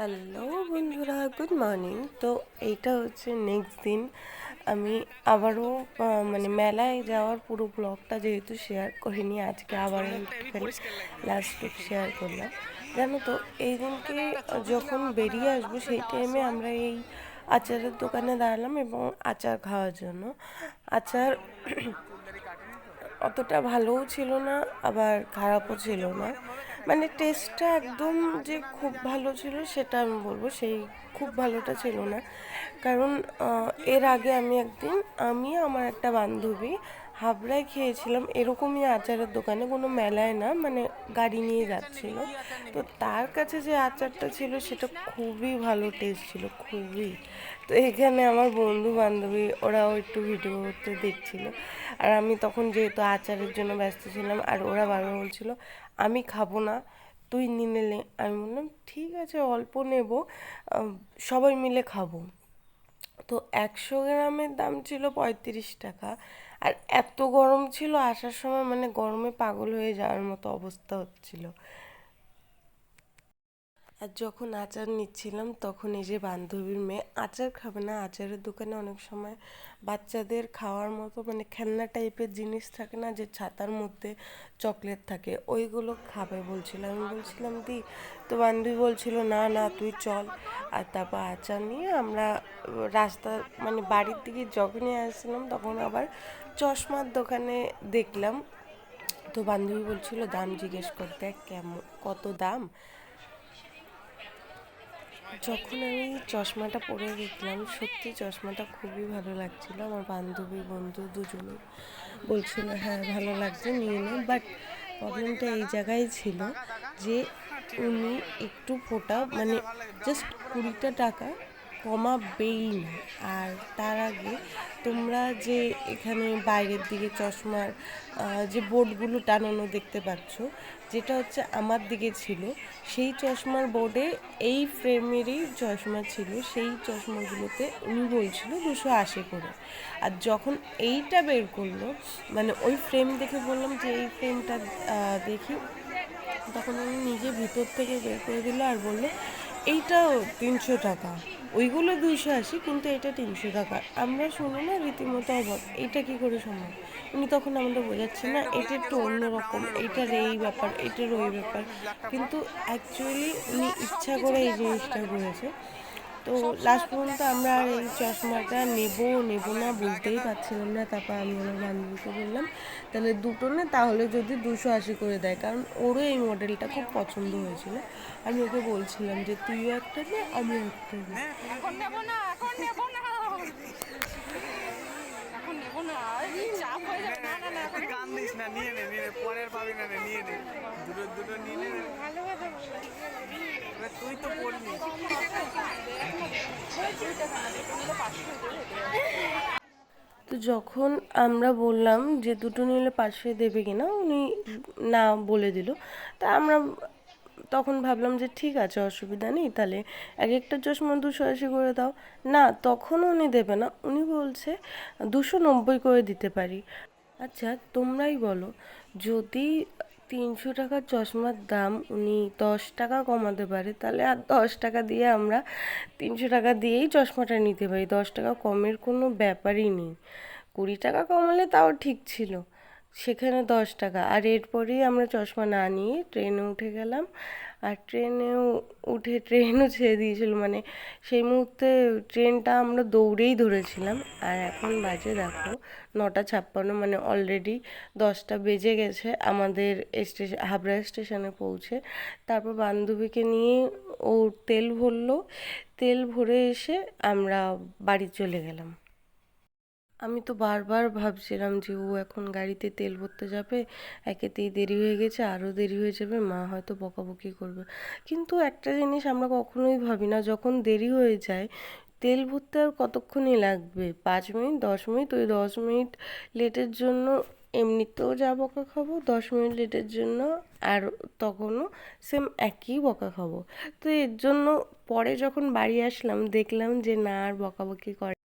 Hello বন্ধুরা, good morning. তো এইটা হচ্ছে নেক্সট দিন। আমি আবারও মানে মেলায় যাওয়ার পুরো ব্লগটা যেহেতু শেয়ার করিনি, আজকে আবার একটুখানি লাস্ট লুক শেয়ার করলাম। জানো তো, এই দিনকে যখন বেরিয়ে আসবো সেই টাইমে আমরা এই আচারের দোকানে দাঁড়ালাম এবং আচার খাওয়ার জন্য। আচার অতটা ভালোও ছিল না, আবার খারাপও ছিল না। মানে টেস্টটা একদম যে খুব ভালো ছিল সেটা আমি বলবো, সেই খুব ভালোটা ছিল না। কারণ এর আগে আমি একদিন আমার একটা বান্ধবী হাবড়ায় খেয়েছিলাম এরকমই আচারের দোকানে, কোনো মেলায় না, মানে গাড়ি নিয়ে যাচ্ছিল। তো তার কাছে যে আচারটা ছিল সেটা খুবই ভালো টেস্ট ছিল, খুবই। তো এখানে আমার বন্ধু বান্ধবী ওরাও একটু ভিডিও করতে দেখছিল, আর আমি তখন যেহেতু আচারের জন্য ব্যস্ত ছিলাম, আর ওরা বারবার বলছিল আমি খাবো না, তুই নিয়ে নিলে। আমি বললাম ঠিক আছে, অল্প নেব, সবাই মিলে খাবো। তো 100 গ্রামের দাম ছিল 35 টাকা। আর এত গরম ছিল, আসার সময় মানে গরমে পাগল হয়ে যাওয়ার মতো অবস্থা হচ্ছিল। আর যখন আচার নিচ্ছিলাম তখন এই যে বান্ধবীর মেয়ে আচার খাবে না, আচারের দোকানে অনেক সময় বাচ্চাদের খাওয়ার মতো মানে খেলনা টাইপের জিনিস থাকে না, যে ছাতার মধ্যে চকলেট থাকে, ওইগুলো খাবে বলছিল। আমি বলছিলাম দি, তো বান্ধবী বলছিল না না তুই চল। আর তারপর আচার নিয়ে আমরা রাস্তা মানে বাড়ির দিকে যখনই আসছিলাম তখন আবার চশমার দোকানে দেখলাম। তো বান্ধবী বলছিল দাম জিজ্ঞেস করতে, কেমন কত দাম। যখন আমি চশমাটা পরে দেখলাম, সত্যি চশমাটা খুবই ভালো লাগছিল। আমার বান্ধবী বন্ধু দুজনেই বলছিল হ্যাঁ ভালো লাগছে, নিয়ে নে। বাট প্রবলেমটা এই জায়গায় ছিল যে উনি একটু ফোটা মানে জাস্ট 20টা টাকা কমাবেই না। আর তার আগে তোমরা যে এখানে বাইরের দিকে চশমার যে বোর্ডগুলো টানানো দেখতে পাচ্ছ, যেটা হচ্ছে আমার দিকে ছিল, সেই চশমার বোর্ডে এই ফ্রেমেরই চশমা ছিল, সেই চশমাগুলোতে উনি বলছিল 280 করে। আর যখন এইটা বের করলো, মানে ওই ফ্রেম দেখে বললাম যে এই ফ্রেমটা দেখি, তখন উনি নিজে ভিতর থেকে বের করে দিল আর বললো এইটাও 300 টাকা, ওইগুলো 280, কিন্তু এটা 300 টাকা। আমরা শুনে না রীতিমতো অবাক, এটা কি করে সম্ভব। উনি তখন আমাদের বোঝাচ্ছেন না এটা একটু অন্যরকম, এইটার এই ব্যাপার, এটার ওই ব্যাপার, কিন্তু অ্যাকচুয়ালি উনি ইচ্ছা করে এই জিনিসটা করেছে। তো লাস্ট পর্যন্ত আমরা আর এই চশমাটা নেব না বলতেই পারছিলাম না। তারপর আমি আমার বান্ধবীকে বললাম তাহলে দুটো নে, তাহলে যদি 280 করে দেয়, কারণ ওরও এই মডেলটা খুব পছন্দ হয়েছিল। আমি ওকে বলছিলাম যে তুইও একটা নে, আমিও একটা নে। এখন নেব না, এখন নেব না, এখন নেব না, চাপ হয়ে যাবে। না না না, তুই কান দিস না, নিয়ে নে নিয়ে নে, পরের পাবি না, নিয়ে নে, দুটো দুটো নিয়ে নে। ভালোভাবে তুই তো পড়লি। তো যখন আমরা বললাম যে দুটো নিলে 500 দেবে কিনা, উনি না বলে দিল। তা আমরা তখন ভাবলাম যে ঠিক আছে, অসুবিধা নেই, তাহলে এক একটা চশমা 280 করে দাও। না, তখন উনি দেবে না, উনি বলছে 290 করে দিতে পারি। আচ্ছা তোমরাই বলো, যদি 300 টাকার চশমার দাম উনি 10 টাকা কমাতে পারে, তাহলে আর 10 টাকা দিয়ে আমরা 300 টাকা দিয়েই চশমাটা নিতে পারি। 10 টাকা কমের কোনো ব্যাপারই নেই। 20 টাকা কমালে তাও ঠিক ছিল, সেখানে 10 টাকা। আর এরপরেই আমরা চশমা না নিয়ে ট্রেনে উঠে গেলাম। আর ট্রেনেও উঠে ট্রেনও ছেড়ে দিয়েছিল, মানে সেই মুহূর্তে ট্রেনটা আমরা দৌড়েই ধরেছিলাম। আর এখন বাজে দেখো 9টা 56, মানে অলরেডি 10টা বেজে গেছে আমাদের স্টেশন, হাবড়া স্টেশনে পৌঁছে। তারপর বান্ধবীকে নিয়ে ও তেল ভরলো, তেল ভরে এসে আমরা বাড়ি চলে গেলাম। আমি তো বারবার ভাবছিলাম যে ও এখন গাড়িতে তেল ভরতে যাবে, একেতেই দেরি হয়ে গেছে, আরও দেরি হয়ে যাবে, মা হয়তো বকাবকি করবে। কিন্তু একটা জিনিস আমরা কখনোই ভাবি না, যখন দেরি হয়ে যায় তেল ভরতে আর কতক্ষণই লাগবে, 5 মিনিট 10 মিনিট, ওই 10 মিনিট লেটের জন্য এমনিতেও যা বকা খাবো, 10 মিনিট লেটের জন্য আর তখনও সেম একই বকা খাবো। তো এর জন্য পরে যখন বাড়ি আসলাম দেখলাম যে না আর বকাবকি করে।